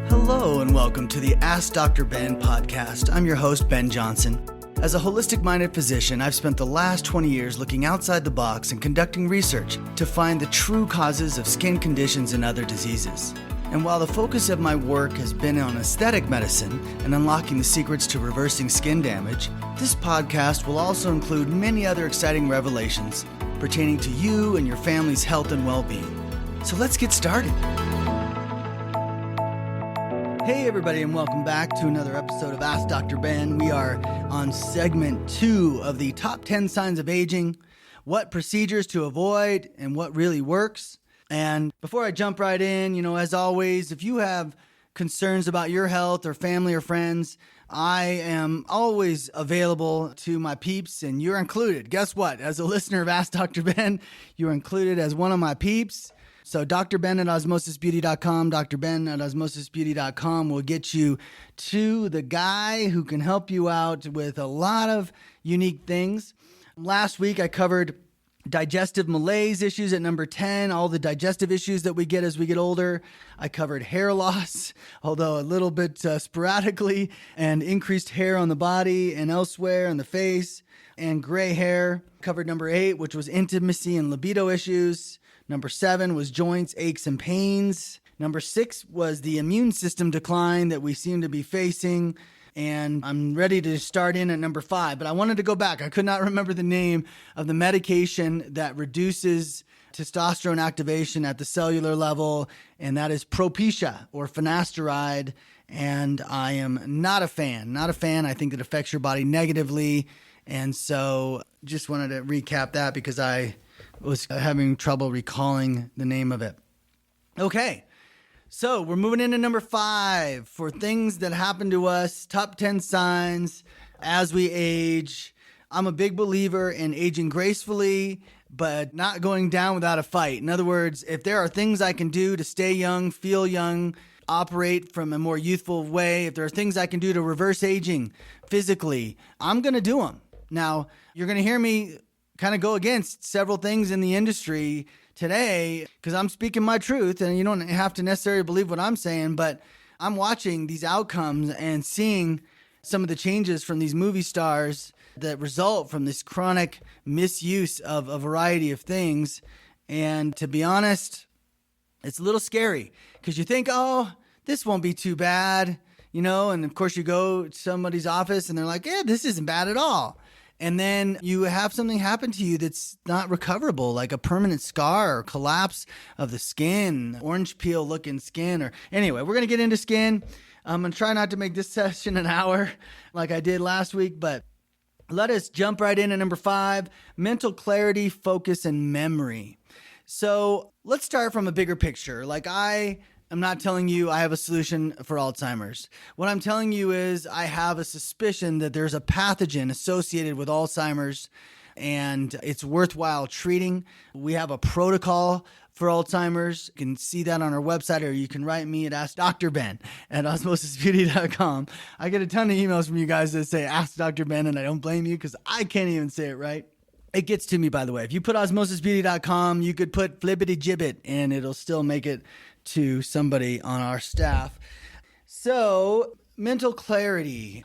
Hello and welcome to the AskDrBen podcast. I'm your host, Ben Johnson. As a holistic-minded physician, I've spent the last 20 years looking outside the box and conducting research to find the true causes of skin conditions and other diseases. And while the focus of my work has been on aesthetic medicine and unlocking the secrets to reversing skin damage, this podcast will also include many other exciting revelations pertaining to you and your family's health and well-being. So let's get started. Hey everybody, and welcome back to another episode of Ask Dr. Ben. We are on segment 2 of the top 10 signs of aging, what procedures to avoid, and what really works. And before I jump right in, as always, if you have concerns about your health or family or friends, I am always available to my peeps, and you're included. Guess what? As a listener of Ask Dr. Ben, you're included as one of my peeps. So Dr. Ben at osmosisbeauty.com, Dr. Ben at osmosisbeauty.com will get you to the guy who can help you out with a lot of unique things. Last week, I covered digestive malaise issues at number 10, all the digestive issues that we get as we get older. I covered hair loss, although a little bit sporadically, and increased hair on the body and elsewhere in the face, and gray hair. Covered number 8, which was intimacy and libido issues. Number 7 was joints, aches, and pains. Number 6 was the immune system decline that we seem to be facing. And I'm ready to start in at number 5. But I wanted to go back. I could not remember the name of the medication that reduces testosterone activation at the cellular level. And that is Propecia or finasteride. And I am not a fan. I think it affects your body negatively. And so just wanted to recap that because I was having trouble recalling the name of it. Okay, so we're moving into number 5 for things that happen to us, top 10 signs as we age. I'm a big believer in aging gracefully, but not going down without a fight. In other words, if there are things I can do to stay young, feel young, operate from a more youthful way, if there are things I can do to reverse aging physically, I'm going to do them. Now, you're going to hear me kind of go against several things in the industry today because I'm speaking my truth, and you don't have to necessarily believe what I'm saying, but I'm watching these outcomes and seeing some of the changes from these movie stars that result from this chronic misuse of a variety of things. And to be honest, it's a little scary because you think, oh, this won't be too bad, and of course you go to somebody's office and they're like, yeah, this isn't bad at all. And then you have something happen to you that's not recoverable, like a permanent scar or collapse of the skin, orange peel looking skin. Or anyway, we're going to get into skin. I'm going to try not to make this session an hour like I did last week, but let us jump right in at number 5, mental clarity, focus, and memory. So let's start from a bigger picture. I'm not telling you I have a solution for Alzheimer's. What I'm telling you is I have a suspicion that there's a pathogen associated with Alzheimer's and it's worthwhile treating. We have a protocol for Alzheimer's. You can see that on our website, or you can write me at AskDrBen at osmosisbeauty.com. I get a ton of emails from you guys that say Ask Dr. Ben, and I don't blame you because I can't even say it right. It gets to me, by the way. If you put osmosisbeauty.com, you could put flippity gibbet and it'll still make it to somebody on our staff. So, mental clarity.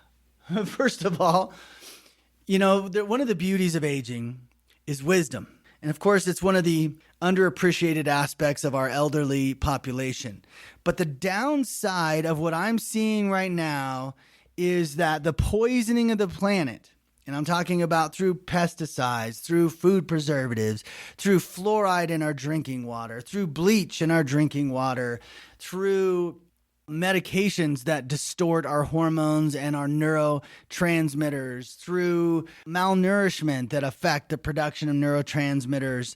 First of all, one of the beauties of aging is wisdom. And of course, it's one of the underappreciated aspects of our elderly population. But the downside of what I'm seeing right now is that the poisoning of the planet, and I'm talking about through pesticides, through food preservatives, through fluoride in our drinking water, through bleach in our drinking water, through medications that distort our hormones and our neurotransmitters, through malnourishment that affect the production of neurotransmitters,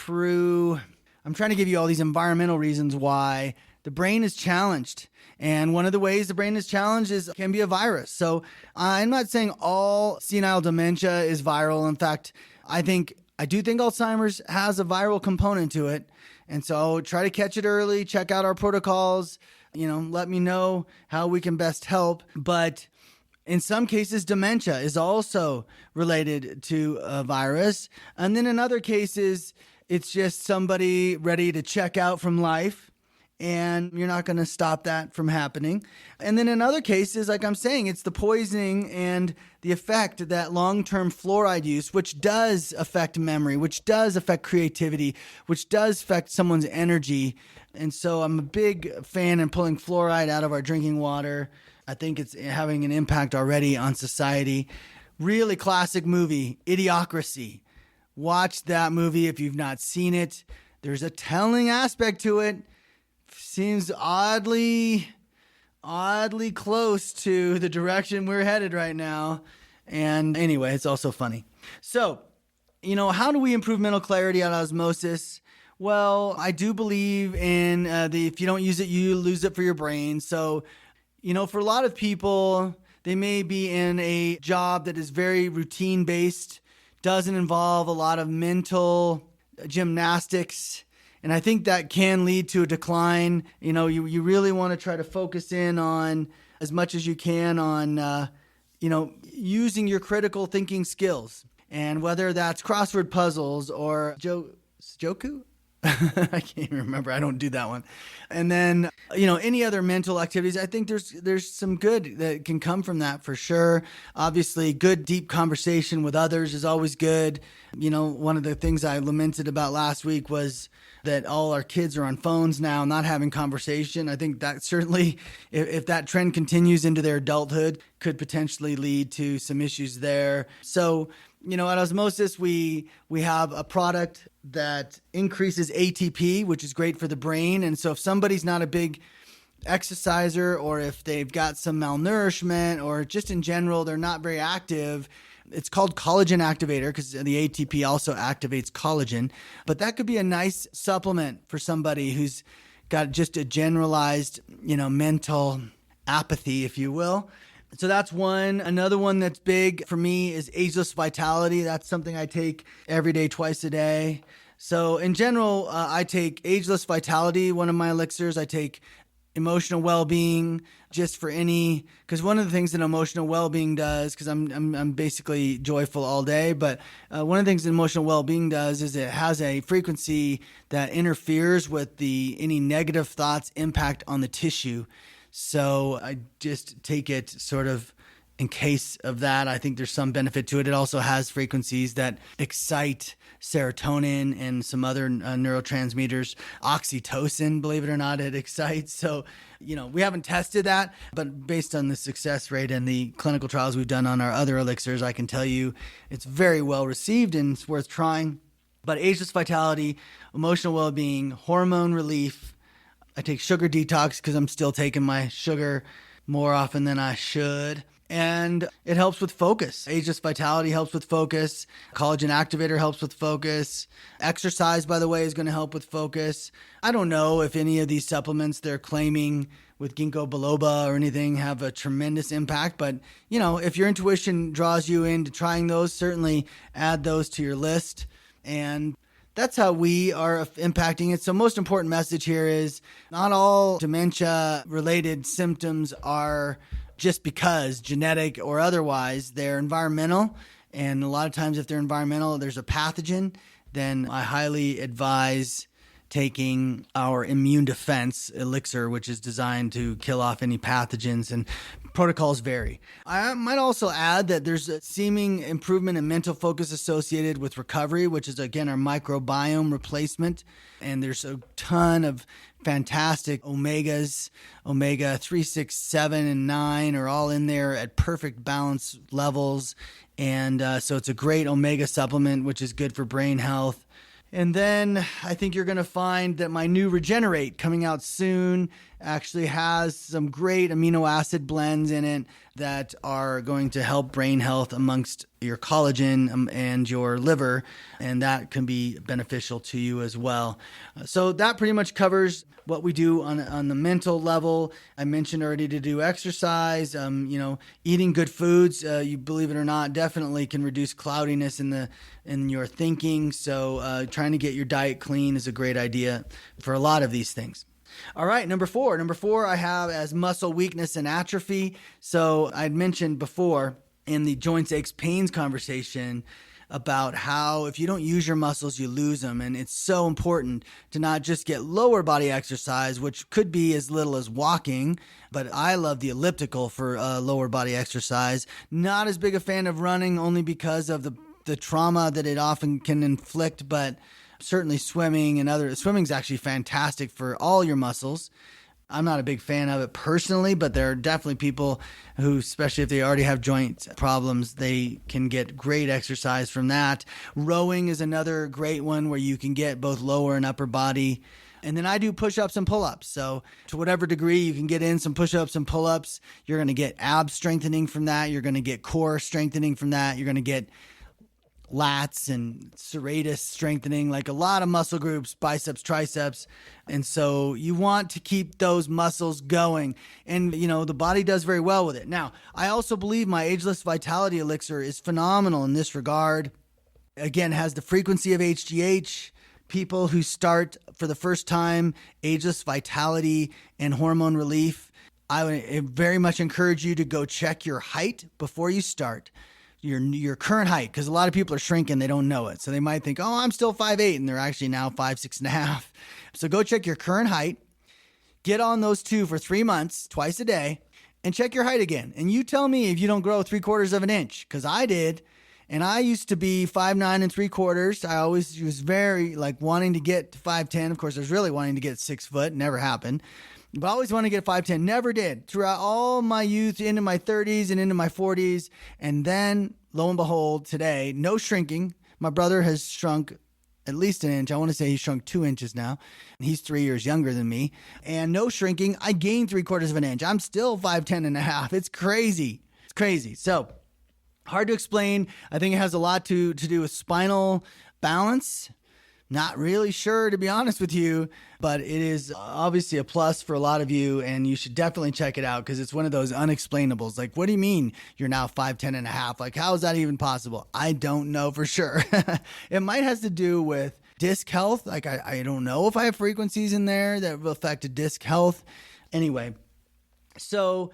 I'm trying to give you all these environmental reasons why the brain is challenged. And one of the ways the brain is challenged can be a virus. So I'm not saying all senile dementia is viral. In fact, I do think Alzheimer's has a viral component to it. And so try to catch it early, check out our protocols, let me know how we can best help. But in some cases, dementia is also related to a virus. And then in other cases, it's just somebody ready to check out from life and you're not going to stop that from happening. And then in other cases, like I'm saying, it's the poisoning and the effect that long-term fluoride use, which does affect memory, which does affect creativity, which does affect someone's energy. And so I'm a big fan in pulling fluoride out of our drinking water. I think it's having an impact already on society. Really classic movie, Idiocracy. Watch that movie if you've not seen it. There's a telling aspect to it. Seems oddly close to the direction we're headed right now. And anyway, it's also funny. So, how do we improve mental clarity out of osmosis? Well, I do believe in if you don't use it, you lose it for your brain. So, for a lot of people, they may be in a job that is very routine-based, doesn't involve a lot of mental gymnastics. And I think that can lead to a decline. You really want to try to focus in on as much as you can on, using your critical thinking skills. And whether that's crossword puzzles or Sudoku? I can't even remember. I don't do that one. And then, any other mental activities, I think there's some good that can come from that for sure. Obviously, good, deep conversation with others is always good. One of the things I lamented about last week was that all our kids are on phones now, not having conversation. I think that certainly, if that trend continues into their adulthood, could potentially lead to some issues there. So, at Osmosis, we have a product that increases ATP, which is great for the brain. And so if somebody's not a big exerciser, or if they've got some malnourishment, or just in general, they're not very active, it's called collagen activator because the ATP also activates collagen. But that could be a nice supplement for somebody who's got just a generalized, mental apathy, if you will. So that's one. Another one that's big for me is Ageless Vitality. That's something I take every day, twice a day. So in general, I take Ageless Vitality, one of my elixirs. I take Emotional Well-Being just for because one of the things that emotional well-being does, because I'm basically joyful all day, but one of the things that emotional well-being does is it has a frequency that interferes with any negative thoughts impact on the tissue. So I just take it sort of in case of that. I think there's some benefit to it. It also has frequencies that excite serotonin and some other neurotransmitters. Oxytocin, believe it or not, it excites. So, we haven't tested that, but based on the success rate and the clinical trials we've done on our other elixirs, I can tell you it's very well received and it's worth trying. But Ageless Vitality, emotional well-being, hormone relief. I take sugar detox because I'm still taking my sugar more often than I should. And it helps with focus. Ageless Vitality helps with focus. Collagen Activator helps with focus. Exercise, by the way, is going to help with focus. I don't know if any of these supplements they're claiming with ginkgo biloba or anything have a tremendous impact. But, if your intuition draws you into trying those, certainly add those to your list. And that's how we are impacting it. So most important message here is not all dementia-related symptoms are just because genetic or otherwise. They're environmental. And a lot of times if they're environmental, there's a pathogen, then I highly advise taking our immune defense elixir, which is designed to kill off any pathogens, and protocols vary. I might also add that there's a seeming improvement in mental focus associated with recovery, which is, again, our microbiome replacement. And there's a ton of fantastic omegas. Omega 3, 6, 7, and 9 are all in there at perfect balance levels. And so it's a great omega supplement, which is good for brain health. And then I think you're going to find that my new Regenerate coming out soon actually has some great amino acid blends in it that are going to help brain health amongst your collagen and your liver, and that can be beneficial to you as well. So that pretty much covers what we do on the mental level. I mentioned already to do exercise, eating good foods, you believe it or not, definitely can reduce cloudiness in your thinking. So trying to get your diet clean is a great idea for a lot of these things. All right, number four I have as muscle weakness and atrophy. So I'd mentioned before in the joints, aches, pains conversation, about how if you don't use your muscles, you lose them. And it's so important to not just get lower body exercise, which could be as little as walking, but I love the elliptical for lower body exercise. Not as big a fan of running, only because of the trauma that it often can inflict, but certainly swimming's actually fantastic for all your muscles. I'm not a big fan of it personally, but there are definitely people who, especially if they already have joint problems, they can get great exercise from that. Rowing is another great one where you can get both lower and upper body. And then I do push-ups and pull-ups. So to whatever degree you can get in some push-ups and pull-ups, you're going to get ab strengthening from that. You're going to get core strengthening from that. You're going to get lats and serratus strengthening, like a lot of muscle groups, biceps, triceps. And so you want to keep those muscles going. And, the body does very well with it. Now, I also believe my Ageless Vitality Elixir is phenomenal in this regard. Again, has the frequency of HGH. People who start for the first time, Ageless Vitality and Hormone Relief, I would very much encourage you to go check your height before you start. Your current height, because a lot of people are shrinking, they don't know it. So they might think, oh, I'm still 5'8", and they're actually now 5'6.5". So go check your current height, get on those two for 3 months, twice a day, and check your height again. And you tell me if you don't grow 3/4 of an inch, because I did. And I used to be 5'9" 3/4. I always was very wanting to get to 5'10". Of course, I was really wanting to get 6 foot. Never happened. But I always wanted to get 5'10". Never did. Throughout all my youth, into my 30s and into my 40s. And then, lo and behold, today, no shrinking. My brother has shrunk at least an inch. I want to say he's shrunk 2 inches now. He's 3 years younger than me. And no shrinking. I gained 3/4 of an inch. I'm still 5'10.5". It's crazy. It's crazy. So, hard to explain. I think it has a lot to do with spinal balance. Not really sure, to be honest with you, but it is obviously a plus for a lot of you, and you should definitely check it out because it's one of those unexplainables. Like, what do you mean you're now 5'10.5"? Like, how is that even possible? I don't know for sure. It might have to do with disc health. Like, I don't know if I have frequencies in there that will affect disc health. Anyway, so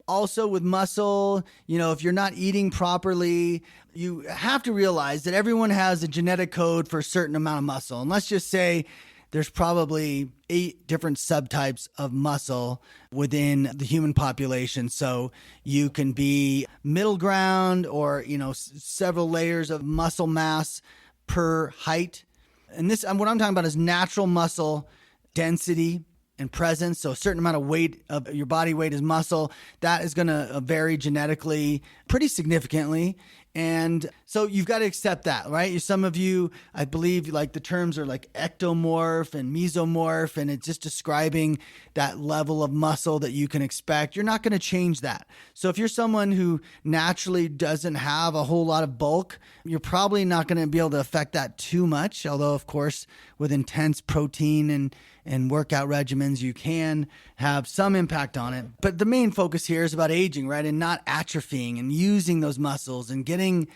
also with muscle, if you're not eating properly, you have to realize that everyone has a genetic code for a certain amount of muscle. And let's just say there's probably 8 different subtypes of muscle within the human population. So you can be middle ground or, several layers of muscle mass per height. And what I'm talking about is natural muscle density and presence. So a certain amount of weight of your body weight is muscle. That is going to vary genetically pretty significantly. And so you've got to accept that, right? Some of you, I believe, the terms are like ectomorph and mesomorph, and it's just describing that level of muscle that you can expect. You're not going to change that. So if you're someone who naturally doesn't have a whole lot of bulk, you're probably not going to be able to affect that too much. Although, of course, with intense protein and workout regimens, you can have some impact on it. But the main focus here is about aging, right? And not atrophying and using those muscles and getting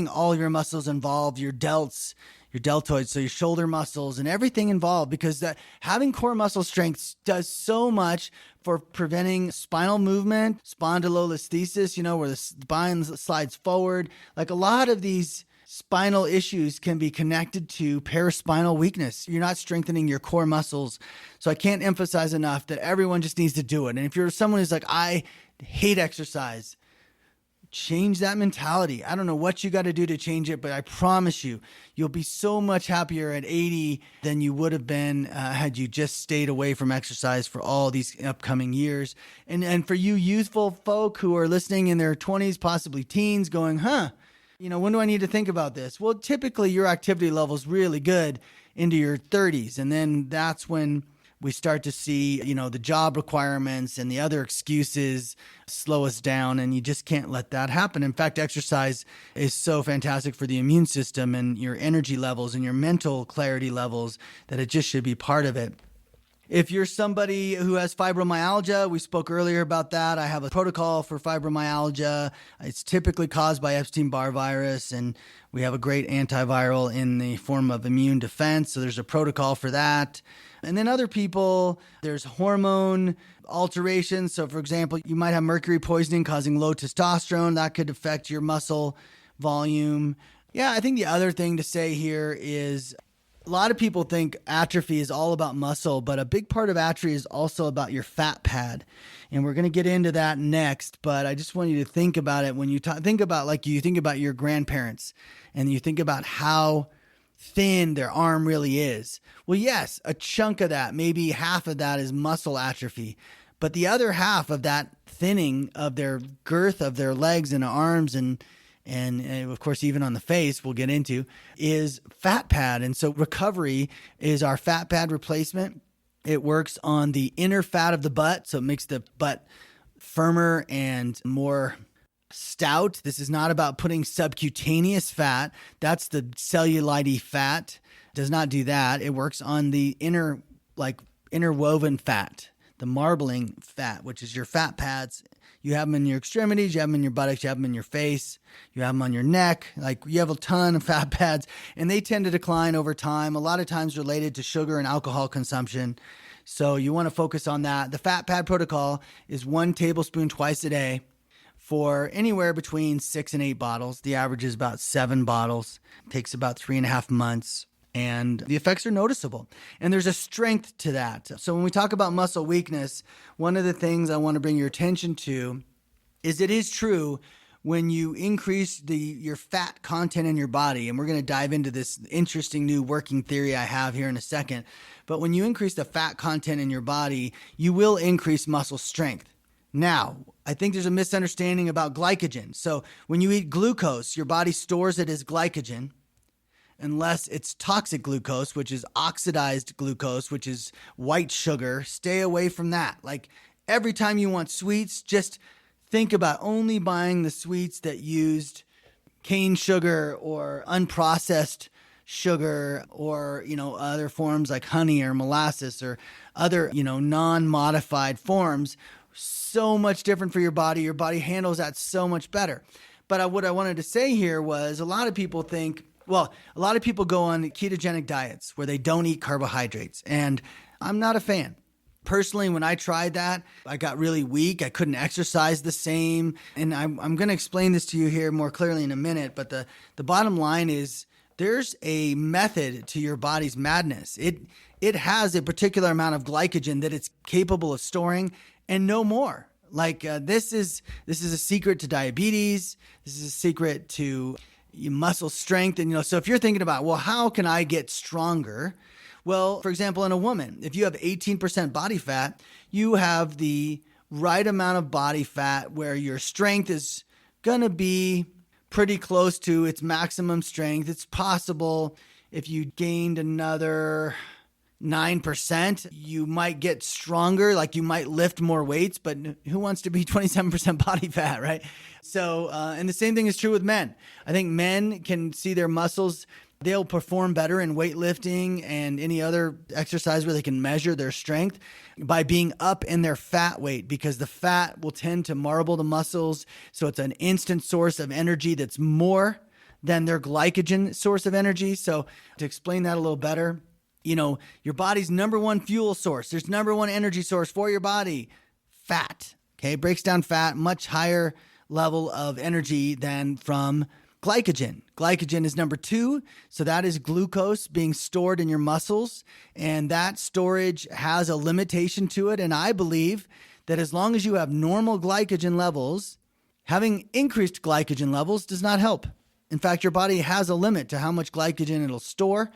all your muscles involved, your deltoids, so your shoulder muscles and everything involved, because having core muscle strength does so much for preventing spinal movement, spondylolisthesis, where the spine slides forward. Like, a lot of these spinal issues can be connected to paraspinal weakness. You're not strengthening your core muscles. So I can't emphasize enough that everyone just needs to do it. And if you're someone who's like, I hate exercise, change that mentality. I don't know what you got to do to change it, but I promise you, you'll be so much happier at 80 than you would have been had you just stayed away from exercise for all these upcoming years. And for you youthful folk who are listening in their 20s, possibly teens, going, when do I need to think about this? Well, typically your activity level is really good into your 30s. And then that's when we start to see, the job requirements and the other excuses slow us down, and you just can't let that happen. In fact, exercise is so fantastic for the immune system and your energy levels and your mental clarity levels that it just should be part of it. If you're somebody who has fibromyalgia, we spoke earlier about that. I have a protocol for fibromyalgia. It's typically caused by Epstein-Barr virus, and we have a great antiviral in the form of immune defense. So there's a protocol for that. And then other people, there's hormone alterations. So for example, you might have mercury poisoning causing low testosterone. That could affect your muscle volume. Yeah, I think the other thing to say here is a lot of people think atrophy is all about muscle, but a big part of atrophy is also about your fat pad. And we're going to get into that next, but I just want you to think about it when you think about, like, you think about your grandparents and you think about how thin their arm really is. Well, yes, a chunk of that, maybe half of that is muscle atrophy, but the other half of that thinning of their girth of their legs and arms and of course, even on the face, we'll get into, is fat pad. And so recovery is our fat pad replacement. It works on the inner fat of the butt, so it makes the butt firmer and more stout. This is not about putting subcutaneous fat. That's the cellulite fat. It does not do that. It works on the interwoven fat, the marbling fat, which is your fat pads. You have them in your extremities, you have them in your buttocks, you have them in your face, you have them on your neck. Like, you have a ton of fat pads, and they tend to decline over time, a lot of times related to sugar and alcohol consumption. So you want to focus on that. The fat pad protocol is 1 tablespoon twice a day for anywhere between 6 and 8 bottles. The average is about 7 bottles. It takes about 3.5 months. And the effects are noticeable. And there's a strength to that. So when we talk about muscle weakness, one of the things I want to bring your attention to is it is true when you increase your fat content in your body, and we're going to dive into this interesting new working theory I have here in a second, but when you increase the fat content in your body, you will increase muscle strength. Now, I think there's a misunderstanding about glycogen. So when you eat glucose, your body stores it as glycogen, unless it's toxic glucose, which is oxidized glucose, which is white sugar. Stay away from that. Like, every time you want sweets, just think about only buying the sweets that used cane sugar or unprocessed sugar or, other forms like honey or molasses or other, non-modified forms. So much different for your body. Your body handles that so much better. But what I wanted to say here was a lot of people go on ketogenic diets where they don't eat carbohydrates, and I'm not a fan. Personally, when I tried that, I got really weak. I couldn't exercise the same. And I'm going to explain this to you here more clearly in a minute, but the bottom line is there's a method to your body's madness. It has a particular amount of glycogen that it's capable of storing and no more. Like, this is a secret to diabetes. This is a secret to muscle strength. And, so if you're thinking about, well, how can I get stronger? Well, for example, in a woman, if you have 18% body fat, you have the right amount of body fat where your strength is going to be pretty close to its maximum strength. It's possible if you gained another 9%, you might get stronger, like you might lift more weights, but who wants to be 27% body fat, right? So, and the same thing is true with men. I think men can see their muscles, they'll perform better in weightlifting and any other exercise where they can measure their strength by being up in their fat weight, because the fat will tend to marble the muscles. So it's an instant source of energy that's more than their glycogen source of energy. So to explain that a little better, your body's number one fuel source. There's number one energy source for your body, fat. Okay, breaks down fat, much higher level of energy than from glycogen. Glycogen is number 2. So that is glucose being stored in your muscles. And that storage has a limitation to it. And I believe that as long as you have normal glycogen levels, having increased glycogen levels does not help. In fact, your body has a limit to how much glycogen it'll store.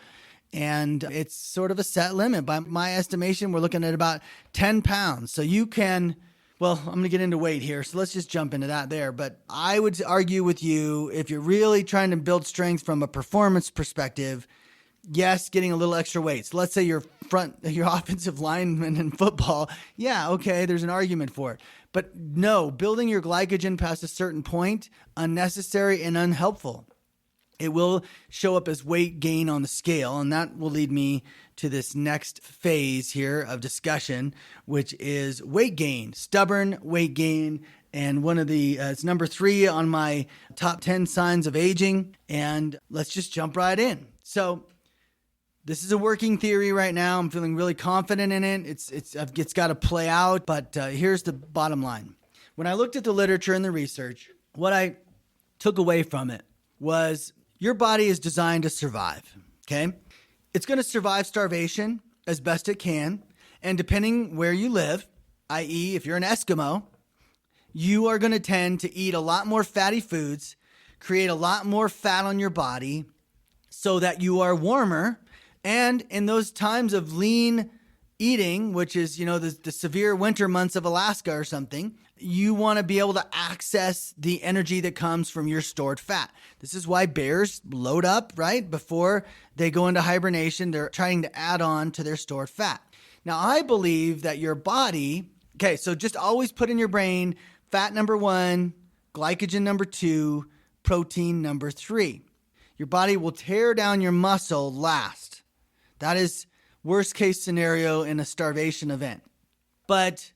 And it's sort of a set limit. By my estimation, we're looking at about 10 pounds. So you can, I'm going to get into weight here. So let's just jump into that there. But I would argue with you, if you're really trying to build strength from a performance perspective, yes, getting a little extra weight. So let's say your offensive lineman in football. Yeah, okay, there's an argument for it. But no, building your glycogen past a certain point, unnecessary and unhelpful. It will show up as weight gain on the scale, and that will lead me to this next phase here of discussion, which is weight gain, stubborn weight gain. And it's number 3 on my top 10 signs of aging. And let's just jump right in. So this is a working theory right now. I'm feeling really confident in it. It's got to play out, but here's the bottom line. When I looked at the literature and the research, what I took away from it was your body is designed to survive, okay? It's going to survive starvation as best it can. And depending where you live, i.e. if you're an Eskimo, you are going to tend to eat a lot more fatty foods, create a lot more fat on your body so that you are warmer. And in those times of lean eating, which is, the severe winter months of Alaska or something, you want to be able to access the energy that comes from your stored fat. This is why bears load up, right? Before they go into hibernation, they're trying to add on to their stored fat. Now, I believe that your body, okay, so just always put in your brain fat number 1, glycogen number 2, protein number 3. Your body will tear down your muscle last. That is worst case scenario in a starvation event. But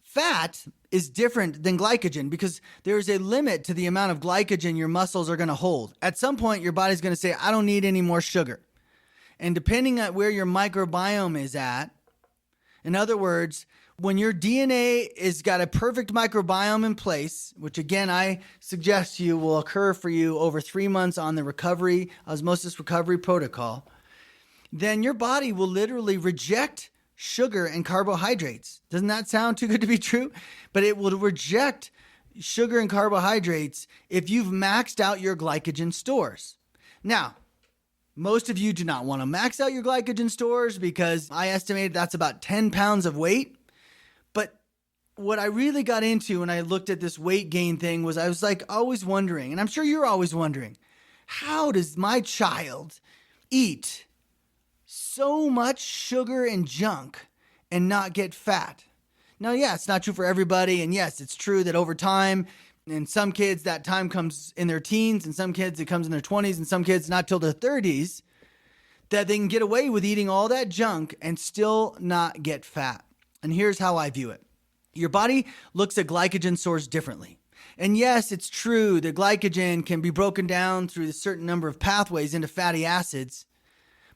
fat is different than glycogen because there's a limit to the amount of glycogen your muscles are going to hold. At some point, your body's going to say, I don't need any more sugar. And depending on where your microbiome is at, in other words, when your DNA has got a perfect microbiome in place, which again, I suggest to you will occur for you over 3 months on the osmosis recovery protocol, then your body will literally reject sugar and carbohydrates. Doesn't that sound too good to be true? But it will reject sugar and carbohydrates if you've maxed out your glycogen stores. Now, most of you do not want to max out your glycogen stores because I estimated that's about 10 pounds of weight. But what I really got into when I looked at this weight gain thing was I was always wondering, and I'm sure you're always wondering, how does my child eat so much sugar and junk and not get fat? Now, yeah, it's not true for everybody. And yes, it's true that over time, in some kids, that time comes in their teens, and some kids, it comes in their 20s, and some kids not till their 30s, that they can get away with eating all that junk and still not get fat. And here's how I view it. Your body looks at glycogen stores differently. And yes, it's true that glycogen can be broken down through a certain number of pathways into fatty acids,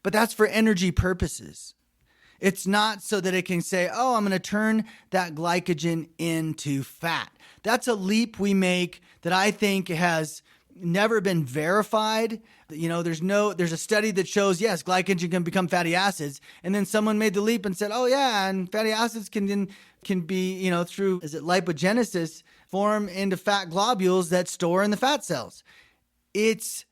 but that's for energy purposes. It's not so that it can say, oh, I'm going to turn that glycogen into fat. That's a leap we make that I think has never been verified. There's a study that shows, yes, glycogen can become fatty acids. And then someone made the leap and said, oh yeah, and fatty acids can be, through, lipogenesis, form into fat globules that store in the fat cells. It's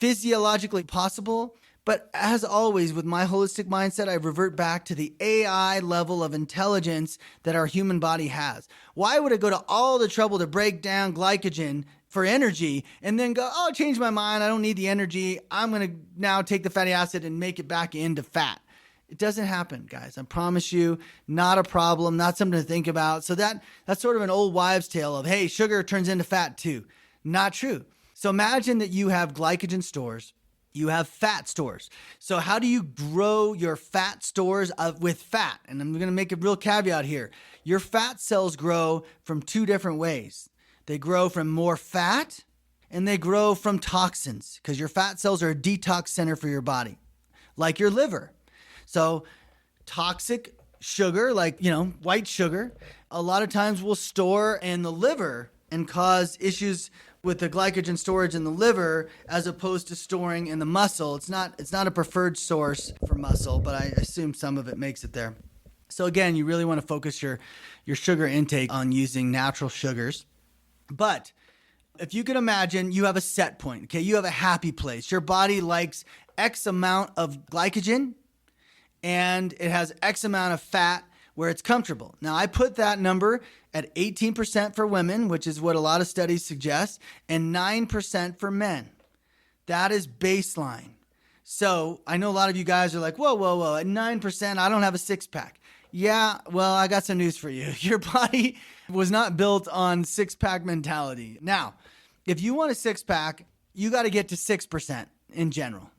physiologically possible. But as always, with my holistic mindset, I revert back to the AI level of intelligence that our human body has. Why would I go to all the trouble to break down glycogen for energy and then go, oh, change my mind, I don't need the energy, I'm going to now take the fatty acid and make it back into fat? It doesn't happen, guys. I promise you, not a problem, not something to think about. So that's sort of an old wives' tale of, hey, sugar turns into fat too. Not true. So imagine that you have glycogen stores. You have fat stores. So how do you grow your fat stores with fat? And I'm going to make a real caveat here. Your fat cells grow from 2 different ways. They grow from more fat and they grow from toxins because your fat cells are a detox center for your body, like your liver. So toxic sugar, like, white sugar, a lot of times will store in the liver and cause issues with the glycogen storage in the liver as opposed to storing in the muscle. It's not a preferred source for muscle, but I assume some of it makes it there. So again, you really want to focus your sugar intake on using natural sugars. But if you can imagine, you have a set point, okay? You have a happy place. Your body likes X amount of glycogen and it has X amount of fat where it's comfortable. Now, I put that number at 18% for women, which is what a lot of studies suggest, and 9% for men. That is baseline. So I know a lot of you guys are like, whoa, at 9%, I don't have a six-pack. Yeah, well, I got some news for you. Your body was not built on six-pack mentality. Now, if you want a six-pack, you got to get to 6% in general.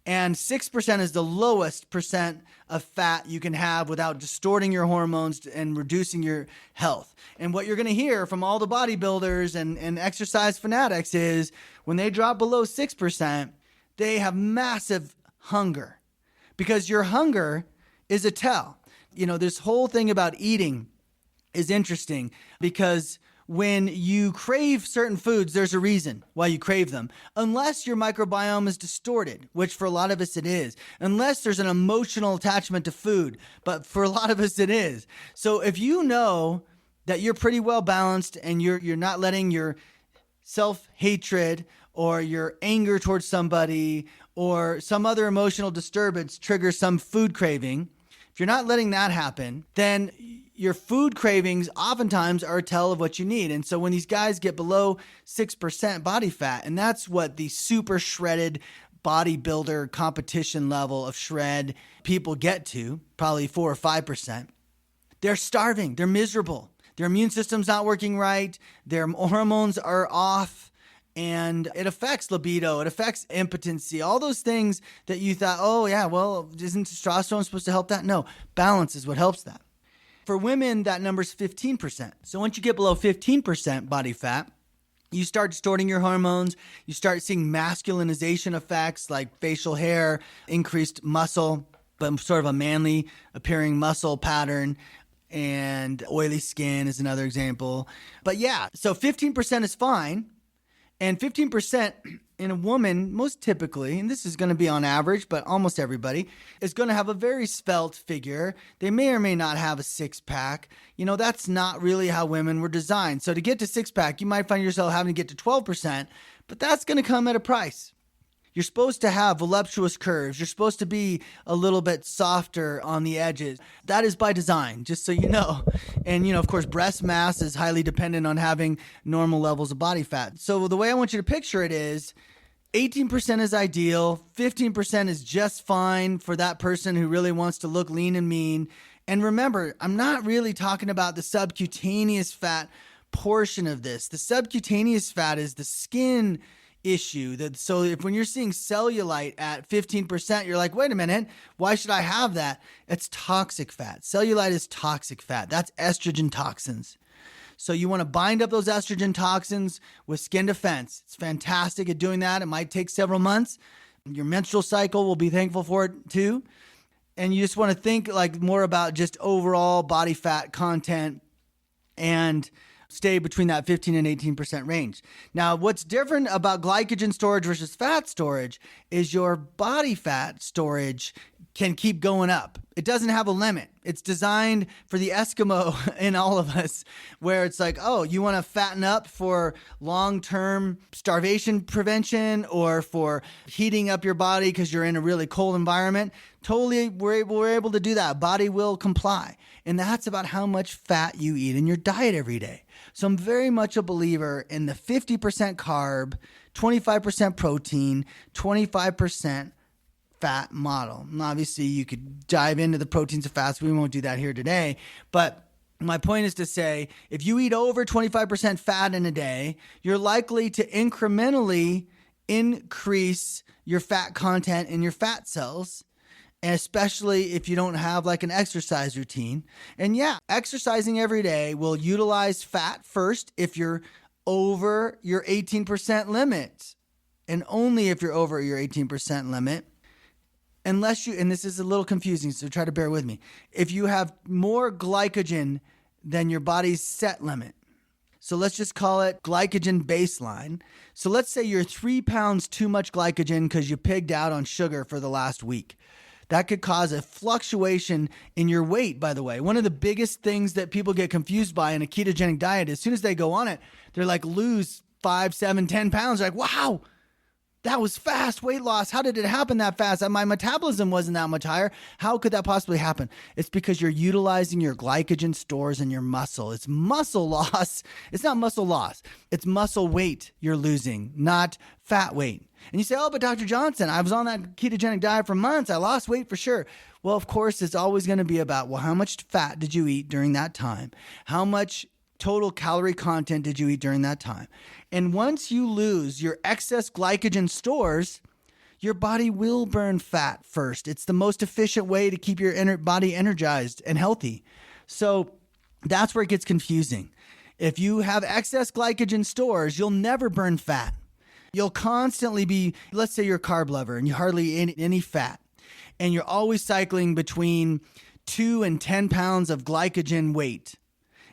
And 6% is the lowest percent of fat you can have without distorting your hormones and reducing your health. And what you're going to hear from all the bodybuilders and exercise fanatics is when they drop below 6%, they have massive hunger because your hunger is a tell. This whole thing about eating is interesting because when you crave certain foods, there's a reason why you crave them. Unless your microbiome is distorted, which for a lot of us it is. Unless there's an emotional attachment to food, but for a lot of us it is. So if you know that you're pretty well balanced and you're not letting your self-hatred or your anger towards somebody or some other emotional disturbance trigger some food craving, if you're not letting that happen, then your food cravings oftentimes are a tell of what you need. And so when these guys get below 6% body fat, and that's what the super shredded bodybuilder competition level of shred people get to, probably 4 or 5%, they're starving, they're miserable. Their immune system's not working right, their hormones are off, and it affects libido, it affects impotency, all those things that you thought, oh yeah, well, isn't testosterone supposed to help that? No, balance is what helps that. For women, that number's 15%. So once you get below 15% body fat, you start distorting your hormones, you start seeing masculinization effects like facial hair, increased muscle, but sort of a manly appearing muscle pattern, and oily skin is another example. But yeah, so 15% is fine. And 15% in a woman, most typically, and this is going to be on average, but almost everybody, is going to have a very svelte figure. They may or may not have a six-pack. You know, that's not really how women were designed. So to get to six-pack, you might find yourself having to get to 12%, but that's going to come at a price. You're supposed to have voluptuous curves. You're supposed to be a little bit softer on the edges. That is by design, just so you know. And, you know, of course, breast mass is highly dependent on having normal levels of body fat. So the way I want you to picture it is 18% is ideal. 15% is just fine for that person who really wants to look lean and mean. And remember, I'm not really talking about the subcutaneous fat portion of this. The subcutaneous fat is the skin issue. So if when you're seeing cellulite at 15%, you're like, wait a minute, why should I have that? It's toxic fat. Cellulite is toxic fat. That's estrogen toxins. So you want to bind up those estrogen toxins with skin defense. It's fantastic at doing that. It might take several months. Your menstrual cycle will be thankful for it too. And you just want to think like more about just overall body fat content and stay between that 15 and 18% range. Now, what's different about glycogen storage versus fat storage is your body fat storage can keep going up. It doesn't have a limit. It's designed for the Eskimo in all of us, where it's like, oh, you want to fatten up for long-term starvation prevention or for heating up your body because you're in a really cold environment. Totally, we're able to do that. Body will comply. And that's about how much fat you eat in your diet every day. So I'm very much a believer in the 50% carb, 25% protein, 25% fat model. And obviously, you could dive into the proteins and fats. We won't do that here today. But my point is to say, if you eat over 25% fat in a day, you're likely to incrementally increase your fat content in your fat cells, and especially if you don't have like an exercise routine. And yeah, exercising every day will utilize fat first if you're over your 18% limit, and only if you're over your 18% limit. Unless you, and this is a little confusing, so try to bear with me. If you have more glycogen than your body's set limit, so let's just call it glycogen baseline. So let's say you're 3 pounds too much glycogen because you pigged out on sugar for the last week. That could cause a fluctuation in your weight, by the way. One of the biggest things that people get confused by in a ketogenic diet, as soon as they go on it, they're like, lose 5, 7, 10 pounds. They're like, wow, that was fast weight loss. How did it happen that fast? My metabolism wasn't that much higher. How could that possibly happen? It's because you're utilizing your glycogen stores in your muscle. It's muscle loss. It's not muscle loss. It's muscle weight you're losing, not fat weight. And you say, oh, but Dr. Johnson, I was on that ketogenic diet for months. I lost weight for sure. Well, of course, it's always going to be about, well, how much fat did you eat during that time? How much total calorie content did you eat during that time? And once you lose your excess glycogen stores, your body will burn fat first. It's the most efficient way to keep your body energized and healthy. So that's where it gets confusing. If you have excess glycogen stores, you'll never burn fat. You'll constantly be, let's say you're a carb lover and you hardly eat any fat, and you're always cycling between 2 and 10 pounds of glycogen weight.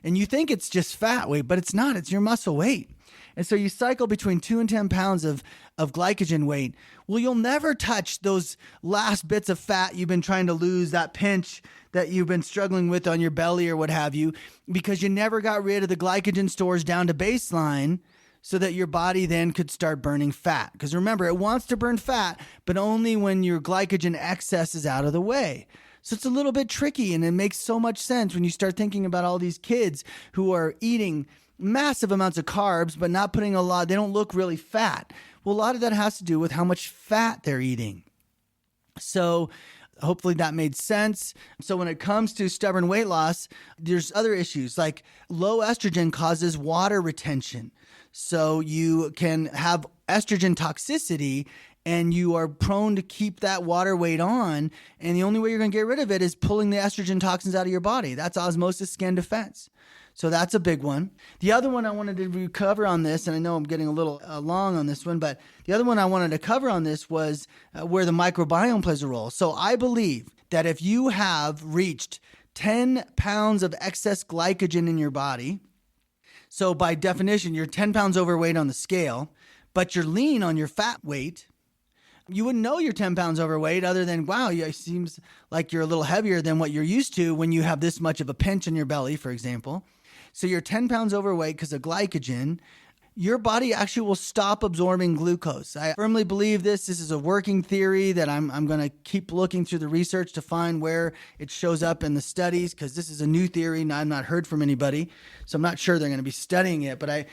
And you think it's just fat weight, but it's not. It's your muscle weight. And so you cycle between 2 and 10 pounds of glycogen weight. Well, you'll never touch those last bits of fat you've been trying to lose, that pinch that you've been struggling with on your belly or what have you, because you never got rid of the glycogen stores down to baseline so that your body then could start burning fat. Because remember, it wants to burn fat, but only when your glycogen excess is out of the way. So it's a little bit tricky, and it makes so much sense when you start thinking about all these kids who are eating massive amounts of carbs, but not putting a lot, they don't look really fat. Well, a lot of that has to do with how much fat they're eating. So hopefully that made sense. So when it comes to stubborn weight loss, there's other issues like low estrogen causes water retention. So you can have estrogen toxicity and you are prone to keep that water weight on. And the only way you're going to get rid of it is pulling the estrogen toxins out of your body. That's osmosis skin defense. So that's a big one. The other one I wanted to cover on this, and I know I'm getting a little long on this one, but the other one I wanted to cover on this was where the microbiome plays a role. So I believe that if you have reached 10 pounds of excess glycogen in your body, so by definition, you're 10 pounds overweight on the scale, but you're lean on your fat weight, you wouldn't know you're 10 pounds overweight other than, wow, it seems like you're a little heavier than what you're used to when you have this much of a pinch in your belly, for example. So you're 10 pounds overweight because of glycogen. Your body actually will stop absorbing glucose. I firmly believe this. This is a working theory that I'm going to keep looking through the research to find where it shows up in the studies, because this is a new theory and I've not heard from anybody. So I'm not sure they're going to be studying it, but I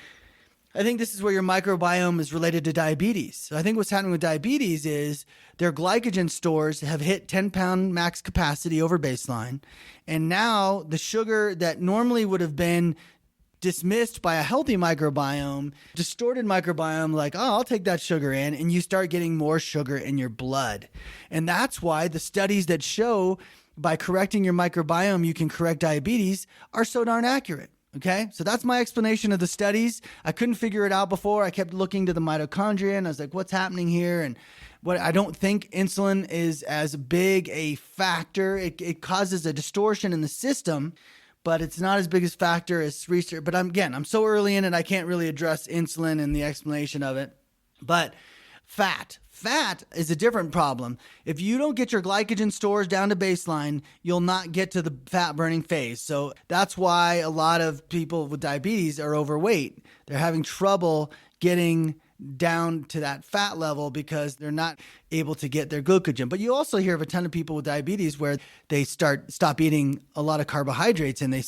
think this is where your microbiome is related to diabetes. So I think what's happening with diabetes is their glycogen stores have hit 10-pound max capacity over baseline. And now the sugar that normally would have been dismissed by a healthy microbiome, distorted microbiome, like, oh, I'll take that sugar in, and you start getting more sugar in your blood. And that's why the studies that show by correcting your microbiome, you can correct diabetes are so darn accurate. Okay, so that's my explanation of the studies. I couldn't figure it out before. I kept looking to the mitochondria and I was like, what's happening here? And what I don't think insulin is as big a factor. It causes a distortion in the system, but it's not as big a factor as research. But I'm so early in it, I can't really address insulin and the explanation of it. But fat is a different problem. If you don't get your glycogen stores down to baseline, you'll not get to the fat burning phase. So that's why a lot of people with diabetes are overweight. They're having trouble getting down to that fat level because they're not able to get their glycogen. But you also hear of a ton of people with diabetes where they stop eating a lot of carbohydrates and they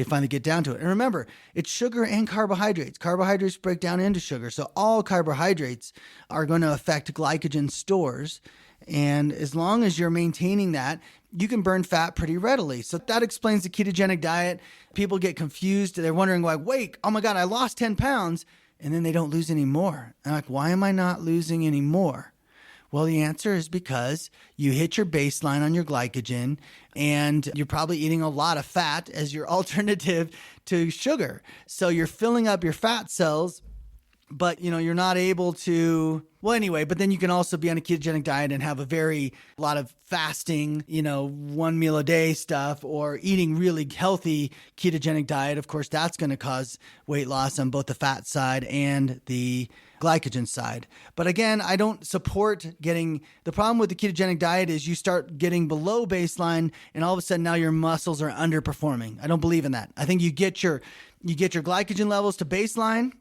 finally get down to it. And remember, it's sugar and carbohydrates. Carbohydrates break down into sugar. So all carbohydrates are going to affect glycogen stores. And as long as you're maintaining that, you can burn fat pretty readily. So that explains the ketogenic diet. People get confused. They're wondering, like, wait, oh my God, I lost 10 pounds. And then they don't lose any more. And like, why am I not losing any more? Well, the answer is because you hit your baseline on your glycogen and you're probably eating a lot of fat as your alternative to sugar. So you're filling up your fat cells, but you're not able to, well, anyway, but then you can also be on a ketogenic diet and have a lot of fasting, one meal a day stuff, or eating really healthy ketogenic diet. Of course, that's going to cause weight loss on both the fat side and the glycogen side. But again, I don't support the problem with the ketogenic diet is you start getting below baseline and all of a sudden now your muscles are underperforming. I don't believe in that. I think you get your glycogen levels to baseline.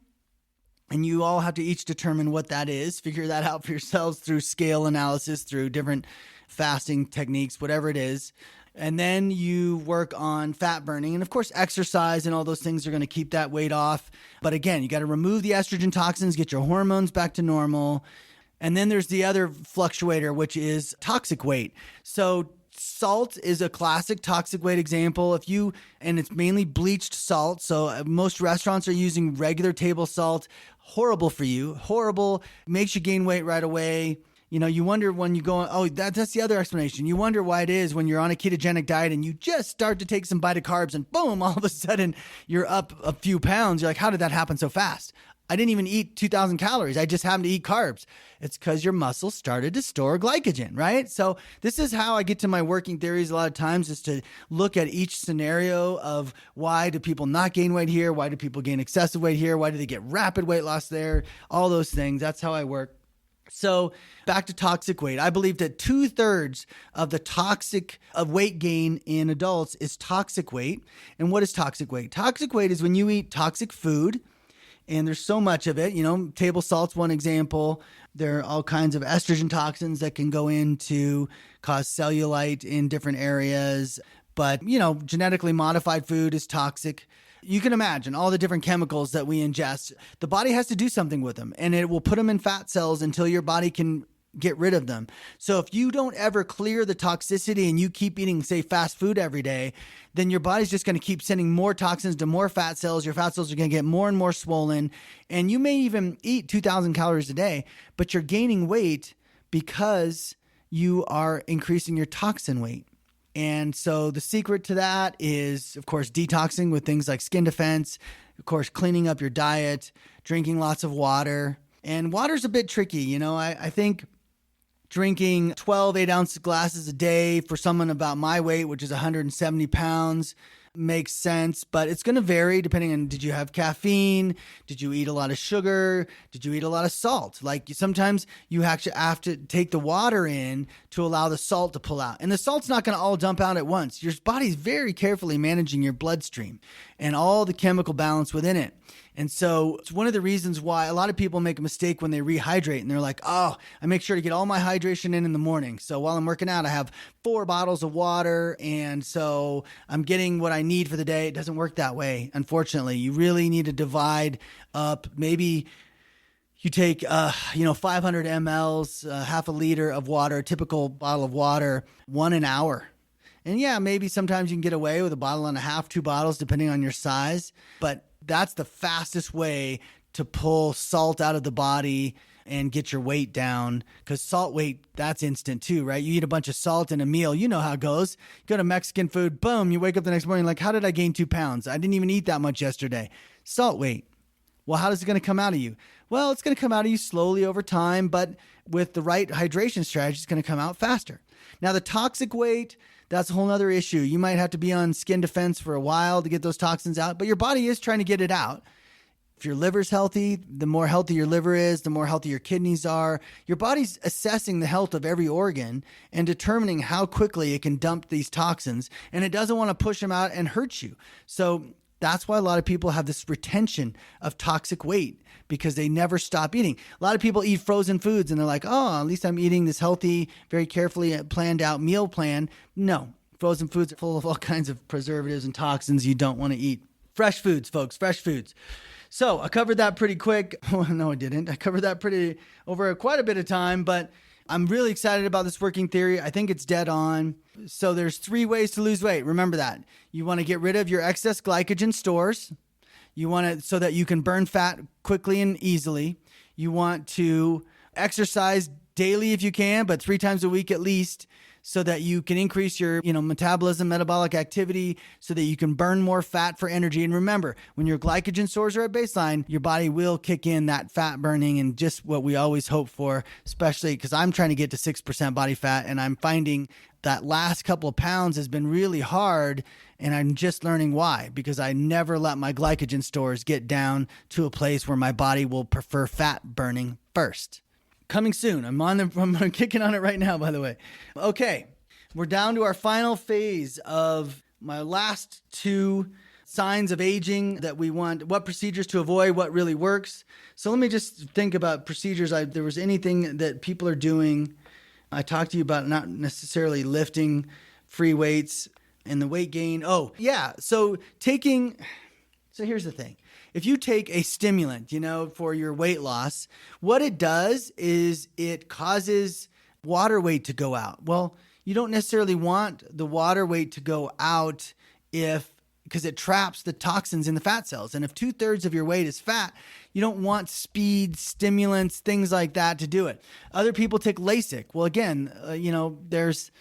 And you all have to each determine what that is, figure that out for yourselves through scale analysis, through different fasting techniques, whatever it is. And then you work on fat burning. And of course, exercise and all those things are going to keep that weight off. But again, you got to remove the estrogen toxins, get your hormones back to normal. And then there's the other fluctuator, which is toxic weight. So salt is a classic toxic weight example. And it's mainly bleached salt. So most restaurants are using regular table salt. Horrible for you. Horrible. Makes you gain weight right away. You wonder when you go, that's the other explanation. You wonder why it is when you're on a ketogenic diet and you just start to take some bite of carbs and boom, all of a sudden you're up a few pounds. You're like, how did that happen so fast? I didn't even eat 2,000 calories. I just happened to eat carbs. It's because your muscles started to store glycogen, right? So this is how I get to my working theories a lot of times, is to look at each scenario of why do people not gain weight here? Why do people gain excessive weight here? Why do they get rapid weight loss there? All those things. That's how I work. So back to toxic weight. I believe that 2/3 of the toxic of weight gain in adults is toxic weight. And what is toxic weight? Toxic weight is when you eat toxic food, and there's so much of it. Table salt's one example. There are all kinds of estrogen toxins that can go in to cause cellulite in different areas. But, genetically modified food is toxic. You can imagine all the different chemicals that we ingest. The body has to do something with them, and it will put them in fat cells until your body can get rid of them. So if you don't ever clear the toxicity and you keep eating, say, fast food every day, then your body's just going to keep sending more toxins to more fat cells. Your fat cells are going to get more and more swollen. And you may even eat 2,000 calories a day, but you're gaining weight because you are increasing your toxin weight. And so the secret to that is, of course, detoxing with things like skin defense, of course, cleaning up your diet, drinking lots of water. And water's a bit tricky. I think drinking 12 8-ounce glasses a day for someone about my weight, which is 170 pounds, makes sense, but it's going to vary depending on, did you have caffeine? Did you eat a lot of sugar? Did you eat a lot of salt? Like sometimes you actually have to take the water in to allow the salt to pull out. And the salt's not going to all dump out at once. Your body's very carefully managing your bloodstream and all the chemical balance within it. And so it's one of the reasons why a lot of people make a mistake when they rehydrate, and they're like, oh, I make sure to get all my hydration in the morning. So while I'm working out, I have 4 bottles of water. And so I'm getting what I need for the day. It doesn't work that way. Unfortunately, you really need to divide up. Maybe you take, 500 mLs, half a liter of water, a typical bottle of water, 1 an hour. And yeah, maybe sometimes you can get away with a bottle and a half, 2 bottles, depending on your size. But that's the fastest way to pull salt out of the body and get your weight down, because salt weight, that's instant too, right? You eat a bunch of salt in a meal. You know how it goes. You go to Mexican food, boom, you wake up the next morning like, how did I gain 2 pounds? I didn't even eat that much yesterday. Salt weight. Well, how is it going to come out of you? Well, it's going to come out of you slowly over time, but with the right hydration strategy, it's going to come out faster. Now, the toxic weight, that's a whole other issue. You might have to be on skin defense for a while to get those toxins out, but your body is trying to get it out. If your liver's healthy, the more healthy your liver is, the more healthy your kidneys are. Your body's assessing the health of every organ and determining how quickly it can dump these toxins, and it doesn't want to push them out and hurt you. So that's why a lot of people have this retention of toxic weight, because they never stop eating. A lot of people eat frozen foods and they're like, oh, at least I'm eating this healthy, very carefully planned out meal plan. No, frozen foods are full of all kinds of preservatives and toxins you don't want to eat. Fresh foods, folks, fresh foods. So I covered that pretty quick. Well, no, I didn't. I covered that pretty over quite a bit of time, but I'm really excited about this working theory. I think it's dead on. So there's 3 ways to lose weight. Remember that. You want to get rid of your excess glycogen stores. You want it so that you can burn fat quickly and easily. You want to exercise daily if you can, but 3 times a week at least, so that you can increase your, metabolism, metabolic activity, so that you can burn more fat for energy. And remember, when your glycogen stores are at baseline, your body will kick in that fat burning, and just what we always hope for, especially because I'm trying to get to 6% body fat, and I'm finding that last couple of pounds has been really hard, and I'm just learning why, because I never let my glycogen stores get down to a place where my body will prefer fat burning first. Coming soon. I'm kicking on it right now, by the way. Okay, we're down to our final phase of my last 2 signs of aging that we want, what procedures to avoid, what really works. So let me just think about procedures. There was anything that people are doing. I talked to you about not necessarily lifting free weights and the weight gain. Oh, yeah. So here's the thing. If you take a stimulant, for your weight loss, what it does is it causes water weight to go out. Well, you don't necessarily want the water weight to go out because it traps the toxins in the fat cells. And if 2/3 of your weight is fat, you don't want speed, stimulants, things like that to do it. Other people take LASIK. Well, again, there's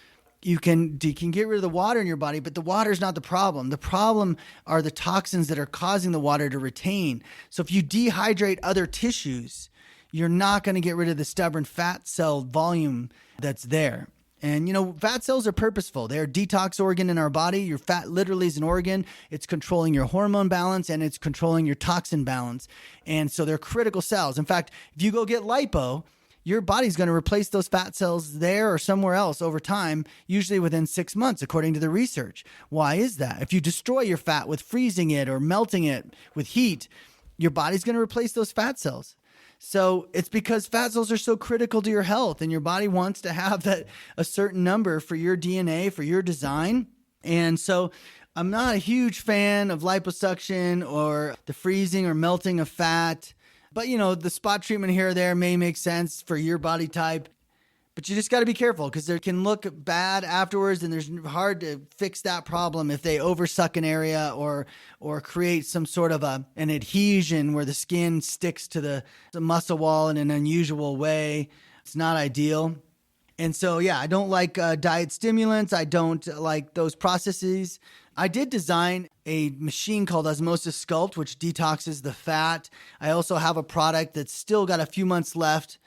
you can get rid of the water in your body, but the water is not the problem. The problem are the toxins that are causing the water to retain. So if you dehydrate other tissues, you're not going to get rid of the stubborn fat cell volume that's there. And, fat cells are purposeful. They're a detox organ in our body. Your fat literally is an organ. It's controlling your hormone balance and it's controlling your toxin balance. And so they're critical cells. In fact, if you go get lipo, your body's going to replace those fat cells there or somewhere else over time, usually within 6 months, according to the research. Why is that? If you destroy your fat with freezing it or melting it with heat, your body's going to replace those fat cells. So it's because fat cells are so critical to your health, and your body wants to have a certain number for your DNA, for your design. And so I'm not a huge fan of liposuction or the freezing or melting of fat. But, the spot treatment here or there may make sense for your body type. But you just got to be careful because they can look bad afterwards, and there's hard to fix that problem if they oversuck an area or create some sort of an adhesion where the skin sticks to the muscle wall in an unusual way. It's not ideal. And so, I don't like diet stimulants. I don't like those processes. I did design a machine called Osmosis Sculpt, which detoxes the fat. I also have a product that's still got a few months left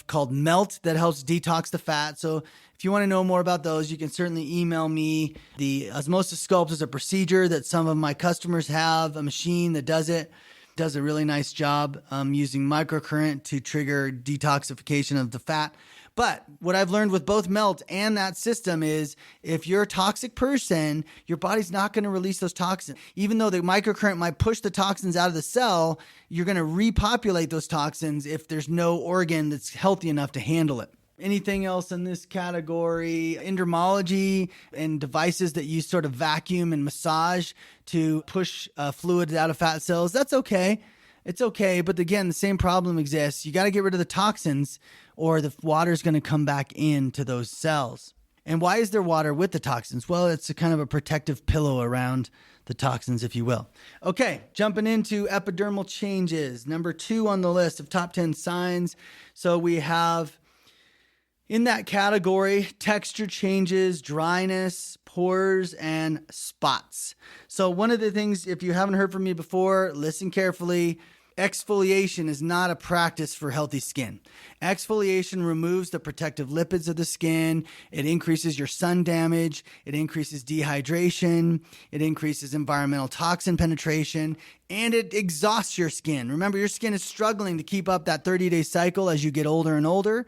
called Melt that helps detox the fat. So if you want to know more about those, you can certainly email me. The Osmosis Sculpt is a procedure that some of my customers have, a machine that does it. Does a really nice job using microcurrent to trigger detoxification of the fat. But what I've learned with both Melt and that system is if you're a toxic person, your body's not going to release those toxins. Even though the microcurrent might push the toxins out of the cell, you're going to repopulate those toxins if there's no organ that's healthy enough to handle it. Anything else in this category? Endermology and devices that use sort of vacuum and massage to push fluids out of fat cells. That's okay. It's okay. But again, the same problem exists. You got to get rid of the toxins or the water's going to come back into those cells. And why is there water with the toxins? Well, it's a kind of a protective pillow around the toxins, if you will. Okay, jumping into epidermal changes. Number 2 on the list of top 10 signs. So we have in that category, texture changes, dryness, pores, and spots. So one of the things, if you haven't heard from me before, listen carefully. Exfoliation is not a practice for healthy skin. Exfoliation removes the protective lipids of the skin. It increases your sun damage. It increases dehydration. It increases environmental toxin penetration, and it exhausts your skin. Remember, your skin is struggling to keep up that 30-day cycle as you get older and older.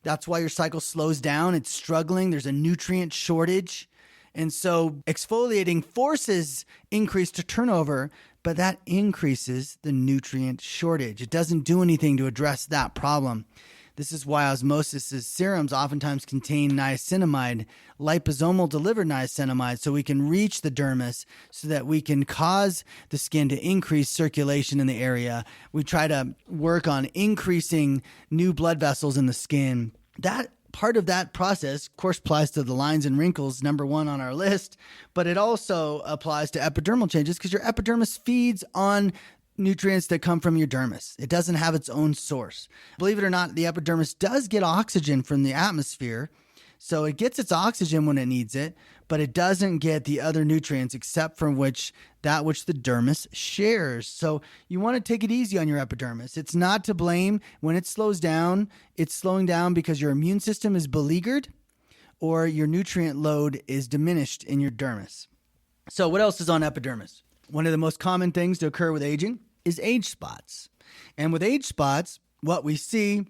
That's why your cycle slows down. It's struggling. There's a nutrient shortage. And so exfoliating forces increased turnover, but that increases the nutrient shortage. It doesn't do anything to address that problem. This is why Osmosis' serums oftentimes contain niacinamide, liposomal delivered niacinamide, so we can reach the dermis so that we can cause the skin to increase circulation in the area. We try to work on increasing new blood vessels in the skin. That part of that process, of course, applies to the lines and wrinkles, number 1 on our list, but it also applies to epidermal changes because your epidermis feeds on nutrients that come from your dermis. It doesn't have its own source. Believe it or not, the epidermis does get oxygen from the atmosphere. So it gets its oxygen when it needs it, but it doesn't get the other nutrients except from that which the dermis shares. So you want to take it easy on your epidermis. It's not to blame when it slows down. It's slowing down because your immune system is beleaguered or your nutrient load is diminished in your dermis. So what else is on epidermis? One of the most common things to occur with aging is age spots. And with age spots, what we see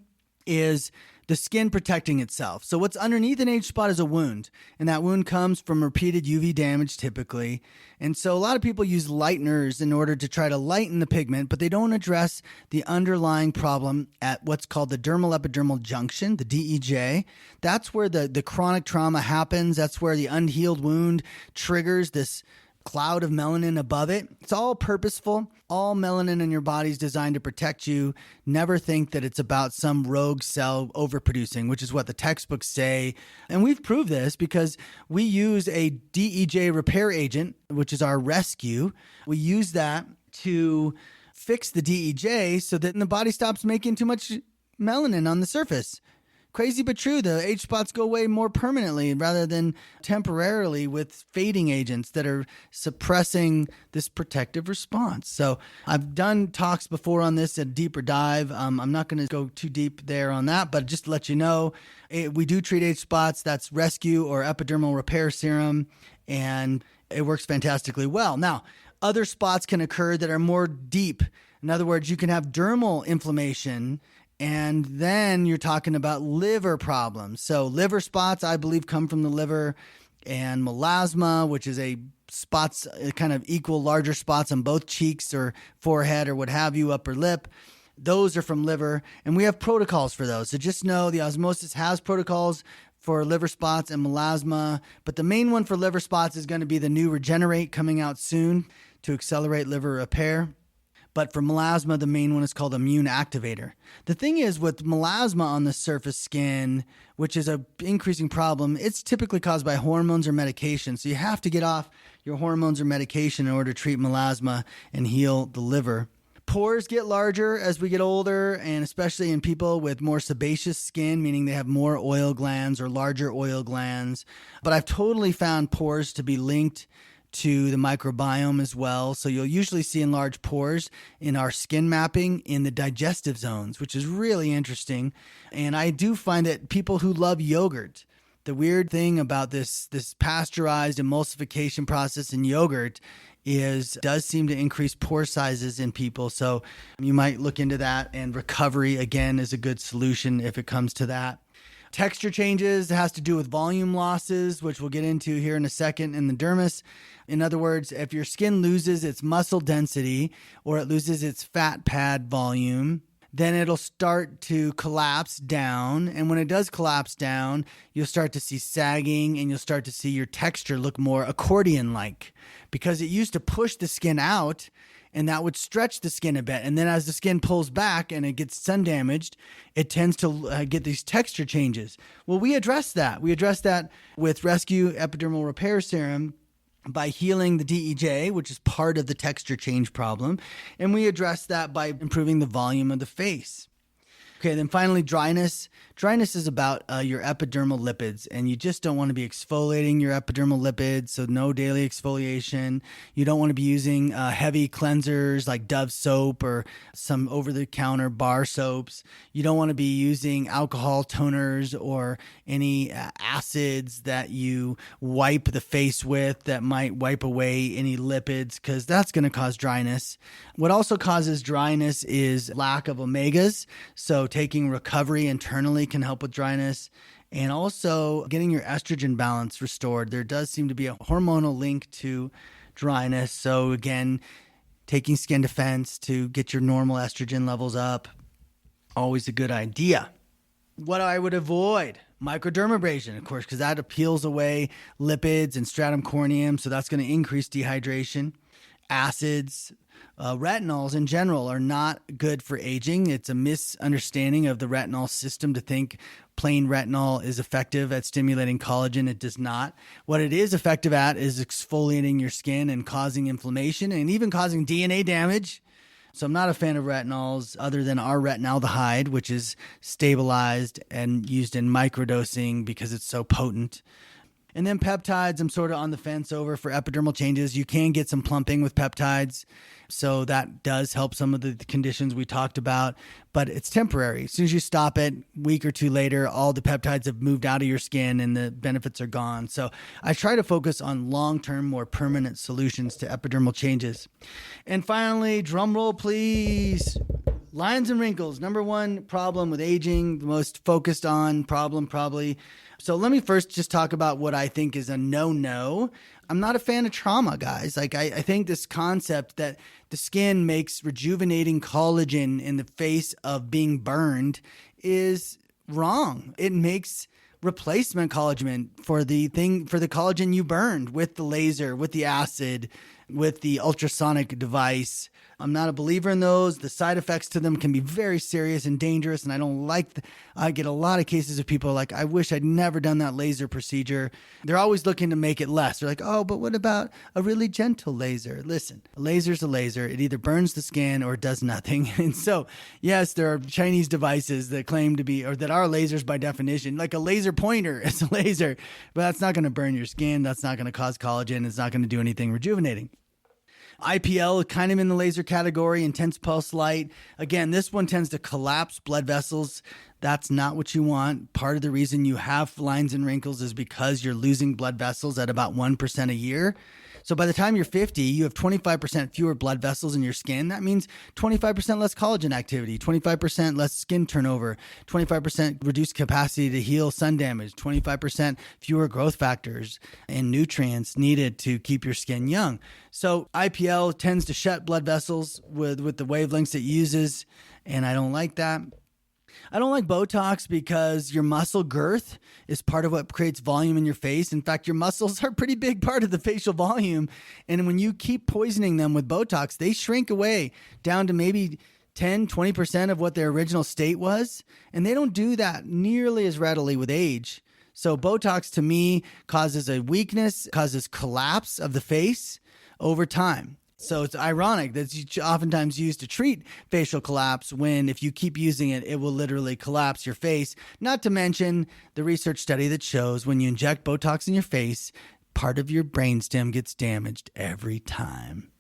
is the skin protecting itself. So what's underneath an age spot is a wound, and that wound comes from repeated UV damage typically. And so a lot of people use lighteners in order to try to lighten the pigment, but they don't address the underlying problem at what's called the dermal epidermal junction, the DEJ. That's where the chronic trauma happens. That's where the unhealed wound triggers this cloud of melanin above it. It's all purposeful. All melanin in your body is designed to protect you. Never think that it's about some rogue cell overproducing, which is what the textbooks say. And we've proved this because we use a DEJ repair agent, which is our rescue. We use that to fix the DEJ so that the body stops making too much melanin on the surface crazy but true, the age spots go away more permanently rather than temporarily with fading agents that are suppressing this protective response. So I've done talks before on this, a deeper dive. I'm not going to go too deep there on that, but just to let you know, we do treat age spots. That's rescue or epidermal repair serum, and it works fantastically well. Now, other spots can occur that are more deep. In other words, you can have dermal inflammation, and then you're talking about liver problems. So liver spots, I believe, come from the liver, and melasma, which is a spots, kind of equal larger spots on both cheeks or forehead or what have you, upper lip. Those are from liver, and we have protocols for those. So just know the osmosis has protocols for liver spots and melasma, but the main one for liver spots is going to be the new Regenerate coming out soon to accelerate liver repair. But for melasma, the main one is called immune activator. The thing is with melasma on the surface skin, which is an increasing problem, it's typically caused by hormones or medication. So you have to get off your hormones or medication in order to treat melasma and heal the liver. Pores get larger as we get older, and especially in people with more sebaceous skin, meaning they have more oil glands or larger oil glands. But I've totally found pores to be linked to the microbiome as well. So you'll usually see enlarged pores in our skin mapping in the digestive zones, which is really interesting. And I do find that people who love yogurt, the weird thing about this pasteurized emulsification process in yogurt does seem to increase pore sizes in people. So you might look into that, and recovery again is a good solution if it comes to that. Texture changes has to do with volume losses, which we'll get into here in a second, in the dermis. In other words, if your skin loses its muscle density or it loses its fat pad volume, then it'll start to collapse down. And when it does collapse down, you'll start to see sagging, and you'll start to see your texture look more accordion-like, because it used to push the skin out, and that would stretch the skin a bit. And then as the skin pulls back and it gets sun damaged, it tends to get these texture changes. Well, we address that. We address that with Rescue Epidermal Repair Serum by healing the DEJ, which is part of the texture change problem. And we address that by improving the volume of the face. Okay, then finally, dryness. Dryness is about your epidermal lipids, and you just don't want to be exfoliating your epidermal lipids, so no daily exfoliation. You don't want to be using heavy cleansers like Dove soap or some over-the-counter bar soaps. You don't want to be using alcohol toners or any acids that you wipe the face with that might wipe away any lipids, because that's going to cause dryness. What also causes dryness is lack of omegas, so taking recovery internally can help with dryness, and also getting your estrogen balance restored. There does seem to be a hormonal link to dryness. So again, taking skin defense to get your normal estrogen levels up, always a good idea. What I would avoid: microdermabrasion, of course, because that peels away lipids and stratum corneum, so that's going to increase dehydration. Acids, retinols in general are not good for aging. It's a misunderstanding of the retinol system to think plain retinol is effective at stimulating collagen. It does not. What it is effective at is exfoliating your skin and causing inflammation and even causing DNA damage. So I'm not a fan of retinols other than our retinaldehyde, which is stabilized and used in microdosing because it's so potent. And then peptides, I'm sort of on the fence over for epidermal changes. You can get some plumping with peptides, so that does help some of the conditions we talked about, but it's temporary. As soon as you stop it, a week or two later, all the peptides have moved out of your skin and the benefits are gone. So I try to focus on long-term, more permanent solutions to epidermal changes. And finally, drum roll, please. Lines and wrinkles, number one problem with aging, the most focused on problem probably. So let me first just talk about what I think is a no-no. I'm not a fan of trauma, guys. I think this concept that the skin makes rejuvenating collagen in the face of being burned is wrong. It makes replacement collagen for the collagen you burned with the laser, with the acid. with the ultrasonic device. I'm not a believer in those. The side effects to them can be very serious and dangerous, and I don't like I get a lot of cases of people like, I wish I'd never done that laser procedure. They're always looking to make it less. They're like, oh, but what about a really gentle laser? Listen, a laser's a laser. It either burns the skin or it does nothing. And so, yes, there are Chinese devices that claim to be, or that are lasers by definition. Like a laser pointer is a laser, but that's not going to burn your skin. That's not going to cause collagen. It's not going to do anything rejuvenating. IPL, kind of in the laser category, intense pulse light. Again, this one tends to collapse blood vessels. That's not what you want. Part of the reason you have lines and wrinkles is because you're losing blood vessels at about 1% a year. So by the time you're 50, you have 25% fewer blood vessels in your skin. That means 25% less collagen activity, 25% less skin turnover, 25% reduced capacity to heal sun damage, 25% fewer growth factors and nutrients needed to keep your skin young. So IPL tends to shut blood vessels with the wavelengths it uses, and I don't like that. I don't like Botox because your muscle girth is part of what creates volume in your face. In fact, your muscles are a pretty big part of the facial volume. And when you keep poisoning them with Botox, they shrink away down to maybe 10, 20% of what their original state was. And they don't do that nearly as readily with age. So Botox to me causes a weakness, causes collapse of the face over time. So it's ironic that it's oftentimes used to treat facial collapse when if you keep using it, it will literally collapse your face. Not to mention the research study that shows when you inject Botox in your face, part of your brainstem gets damaged every time.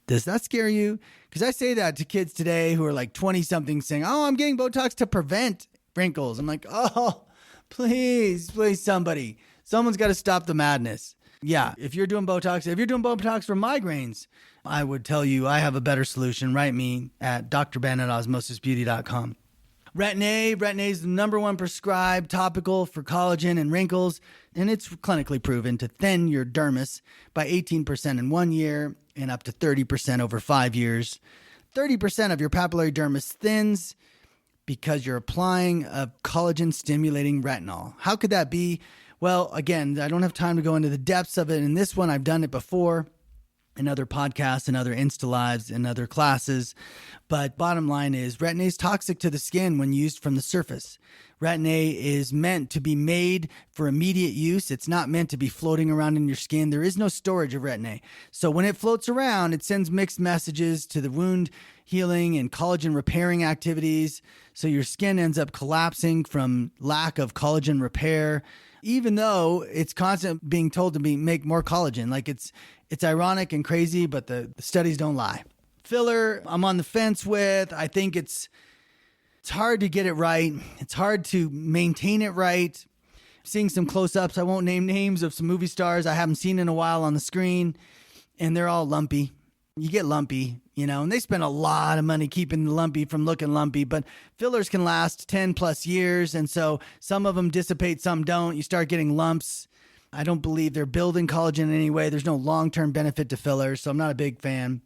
Does that scare you? Because I say that to kids today who are like 20-something saying, oh, I'm getting Botox to prevent wrinkles. I'm like, oh, please, somebody. Someone's got to stop the madness. Yeah, if you're doing Botox for migraines, I would tell you I have a better solution. Write me at drben@osmosisbeauty.com. Retin-A is the number one prescribed topical for collagen and wrinkles, and it's clinically proven to thin your dermis by 18% in 1 year and up to 30% over 5 years. 30% of your papillary dermis thins because you're applying a collagen-stimulating retinol. How could that be? Well, again, I don't have time to go into the depths of it. In this one, I've done it before in other podcasts and other Insta Lives and other classes. But bottom line is Retin-A is toxic to the skin when used from the surface. Retin-A is meant to be made for immediate use. It's not meant to be floating around in your skin. There is no storage of Retin-A. So when it floats around, it sends mixed messages to the wound healing and collagen repairing activities. So your skin ends up collapsing from lack of collagen repair, even though it's constantly being told to make more collagen. Like it's ironic and crazy, but the studies don't lie. Filler, I'm on the fence with. I think it's hard to get it right. It's hard to maintain it right. Seeing some close-ups, I won't name names of some movie stars I haven't seen in a while on the screen, and they're all lumpy. You get lumpy, and they spend a lot of money keeping the lumpy from looking lumpy, but fillers can last 10 plus years. And so some of them dissipate, some don't. You start getting lumps. I don't believe they're building collagen in any way. There's no long-term benefit to fillers, so I'm not a big fan.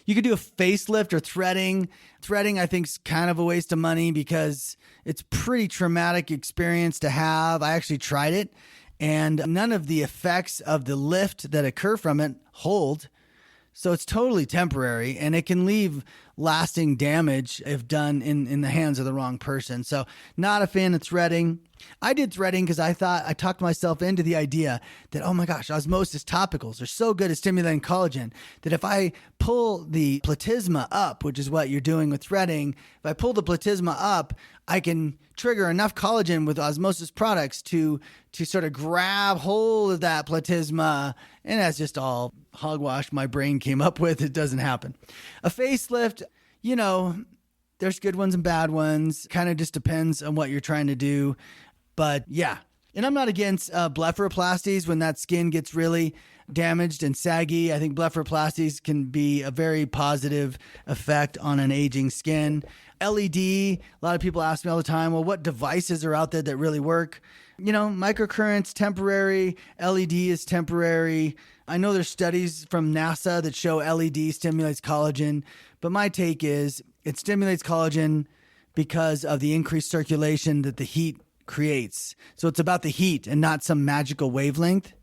You could do a facelift or threading. Threading, I think, is kind of a waste of money because it's a pretty traumatic experience to have. I actually tried it, and none of the effects of the lift that occur from it hold. So it's totally temporary, and it can leave lasting damage if done in the hands of the wrong person. So not a fan of threading. I did threading because I thought I talked myself into the idea that, oh my gosh, osmosis topicals are so good at stimulating collagen that if I pull the platysma up, which is what you're doing with threading, if I pull the platysma up, I can trigger enough collagen with osmosis products to sort of grab hold of that platysma. And that's just all hogwash my brain came up with. It doesn't happen. A facelift, there's good ones and bad ones. Kind of just depends on what you're trying to do. But yeah, and I'm not against blepharoplasties when that skin gets really damaged and saggy. I think blepharoplasties can be a very positive effect on an aging skin. LED, a lot of people ask me all the time, well, what devices are out there that really work? Microcurrent's temporary, LED is temporary. I know there's studies from NASA that show LED stimulates collagen, but my take is it stimulates collagen because of the increased circulation that the heat creates. So it's about the heat and not some magical wavelength.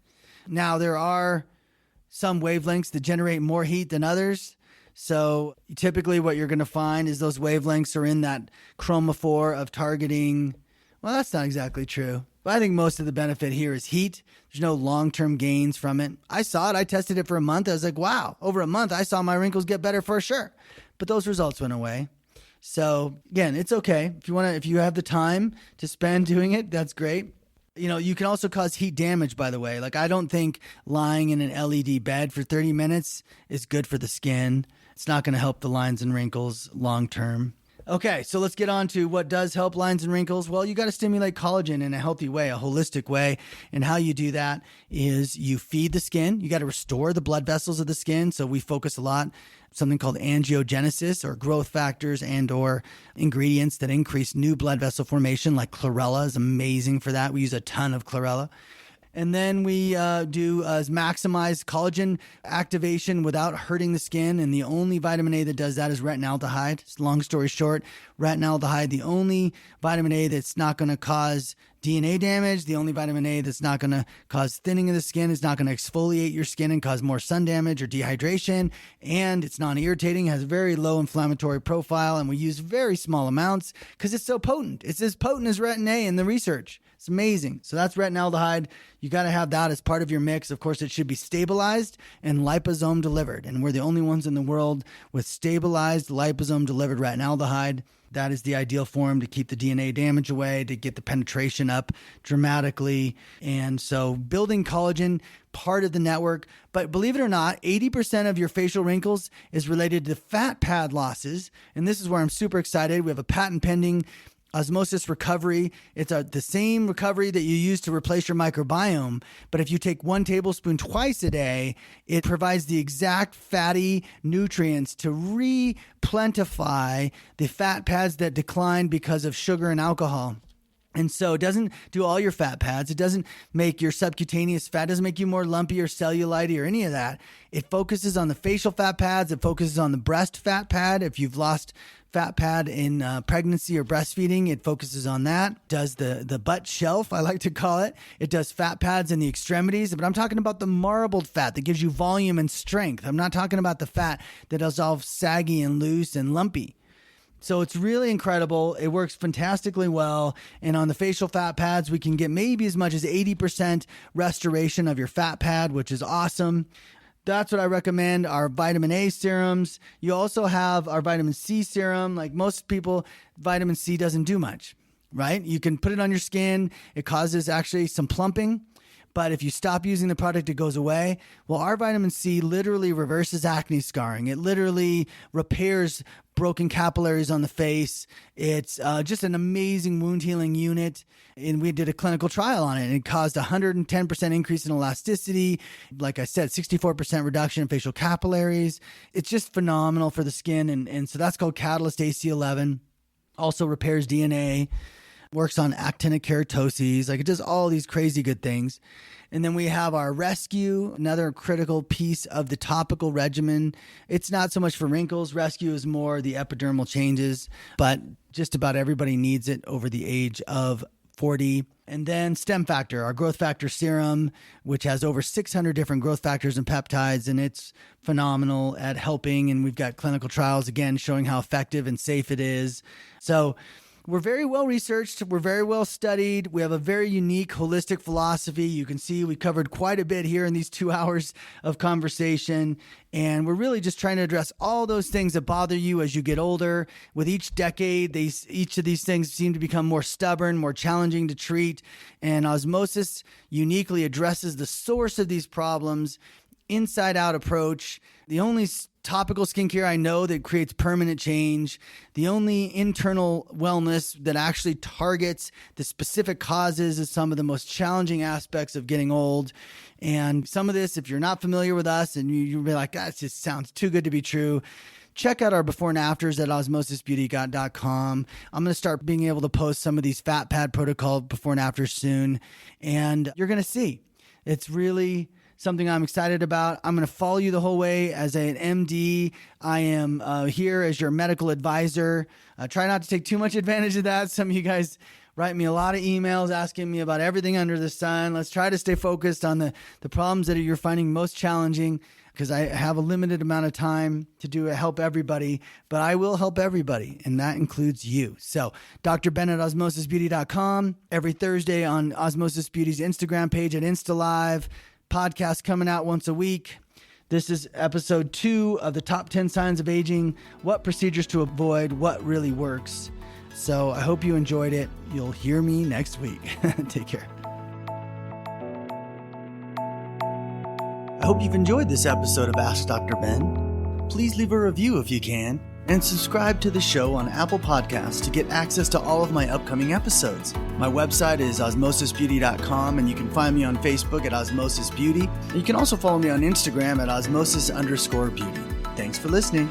Now, there are some wavelengths that generate more heat than others. So typically what you're going to find is those wavelengths are in that chromophore of targeting. Well, that's not exactly true. But I think most of the benefit here is heat. There's no long-term gains from it. I saw it. I tested it for a month. I was like, wow, over a month, I saw my wrinkles get better for sure. But those results went away. So again, it's okay. If you have the time to spend doing it, that's great. You can also cause heat damage, by the way. Like, I don't think lying in an LED bed for 30 minutes is good for the skin. It's not going to help the lines and wrinkles long term. Okay, so let's get on to what does help lines and wrinkles. Well, you got to stimulate collagen in a healthy way, a holistic way. And how you do that is you feed the skin. You got to restore the blood vessels of the skin. So we focus a lot something called angiogenesis, or growth factors and or ingredients that increase new blood vessel formation, like chlorella is amazing for that. We use a ton of chlorella. And then we do maximize collagen activation without hurting the skin. And the only vitamin A that does that is retinaldehyde. Long story short, retinaldehyde, the only vitamin A that's not going to cause DNA damage, the only vitamin A that's not going to cause thinning of the skin, is not going to exfoliate your skin and cause more sun damage or dehydration. And it's non-irritating, has a very low inflammatory profile. And we use very small amounts because it's so potent. It's as potent as retin A in the research. It's amazing. So that's retinaldehyde. You got to have that as part of your mix. Of course, it should be stabilized and liposome delivered. And we're the only ones in the world with stabilized liposome delivered retinaldehyde. That is the ideal form to keep the DNA damage away, to get the penetration up dramatically. And so building collagen, part of the network. But believe it or not, 80% of your facial wrinkles is related to fat pad losses. And this is where I'm super excited. We have a patent pending osmosis recovery. It's the same recovery that you use to replace your microbiome. But if you take 1 tablespoon twice a day, it provides the exact fatty nutrients to replentify the fat pads that decline because of sugar and alcohol. And so it doesn't do all your fat pads. It doesn't make your subcutaneous fat, doesn't make you more lumpy or cellulite or any of that. It focuses on the facial fat pads. It focuses on the breast fat pad. If you've lost fat pad in pregnancy or breastfeeding, it focuses on that. Does the butt shelf, I like to call it. It does fat pads in the extremities, but I'm talking about the marbled fat that gives you volume and strength. I'm not talking about the fat that is all saggy and loose and lumpy. So it's really incredible. It works fantastically well. And on the facial fat pads, we can get maybe as much as 80% restoration of your fat pad, which is awesome. That's what I recommend. Our vitamin A serums. You also have our vitamin C serum. Like most people, vitamin C doesn't do much, right? You can put it on your skin. It causes actually some plumping. But if you stop using the product, it goes away. Well, our vitamin C literally reverses acne scarring. It literally repairs broken capillaries on the face. It's just an amazing wound healing unit. And we did a clinical trial on it, and it caused a 110% increase in elasticity. Like I said, 64% reduction in facial capillaries. It's just phenomenal for the skin. And so that's called Catalyst AC11. Also repairs DNA. Works on actinic keratoses. Like, it does all these crazy good things. And then we have our Rescue, another critical piece of the topical regimen. It's not so much for wrinkles. Rescue is more the epidermal changes, but just about everybody needs it over the age of 40. And then Stem Factor, our growth factor serum, which has over 600 different growth factors and peptides, and it's phenomenal at helping. And we've got clinical trials, again, showing how effective and safe it is. So we're very well researched. We're very well studied. We have a very unique holistic philosophy. You can see we covered quite a bit here in these 2 hours of conversation. And we're really just trying to address all those things that bother you as you get older. With each decade, each of these things seem to become more stubborn, more challenging to treat. And osmosis uniquely addresses the source of these problems. Inside out approach. The only topical skincare I know that creates permanent change. The only internal wellness that actually targets the specific causes of some of the most challenging aspects of getting old. And some of this, if you're not familiar with us and you'll be like, that just sounds too good to be true, check out our before and afters at osmosisbeauty.com. I'm going to start being able to post some of these fat pad protocol before and afters soon. And you're going to see it's really something I'm excited about. I'm going to follow you the whole way as an MD. I am here as your medical advisor. Try not to take too much advantage of that. Some of you guys write me a lot of emails asking me about everything under the sun. Let's try to stay focused on the problems that you're finding most challenging, because I have a limited amount of time to help everybody, but I will help everybody, and that includes you. So DrBen at osmosisbeauty.com, every Thursday on Osmosis Beauty's Instagram page at InstaLive, podcast coming out once a week. This is episode 2 of the top 10 signs of aging, what procedures to avoid, what really works. So I hope you enjoyed it. You'll hear me next week. Take care. I hope you've enjoyed this episode of Ask Dr. Ben. Please leave a review if you can, and subscribe to the show on Apple Podcasts to get access to all of my upcoming episodes. My website is osmosisbeauty.com, and you can find me on Facebook at Osmosis Beauty. And you can also follow me on Instagram at osmosis_beauty. Thanks for listening.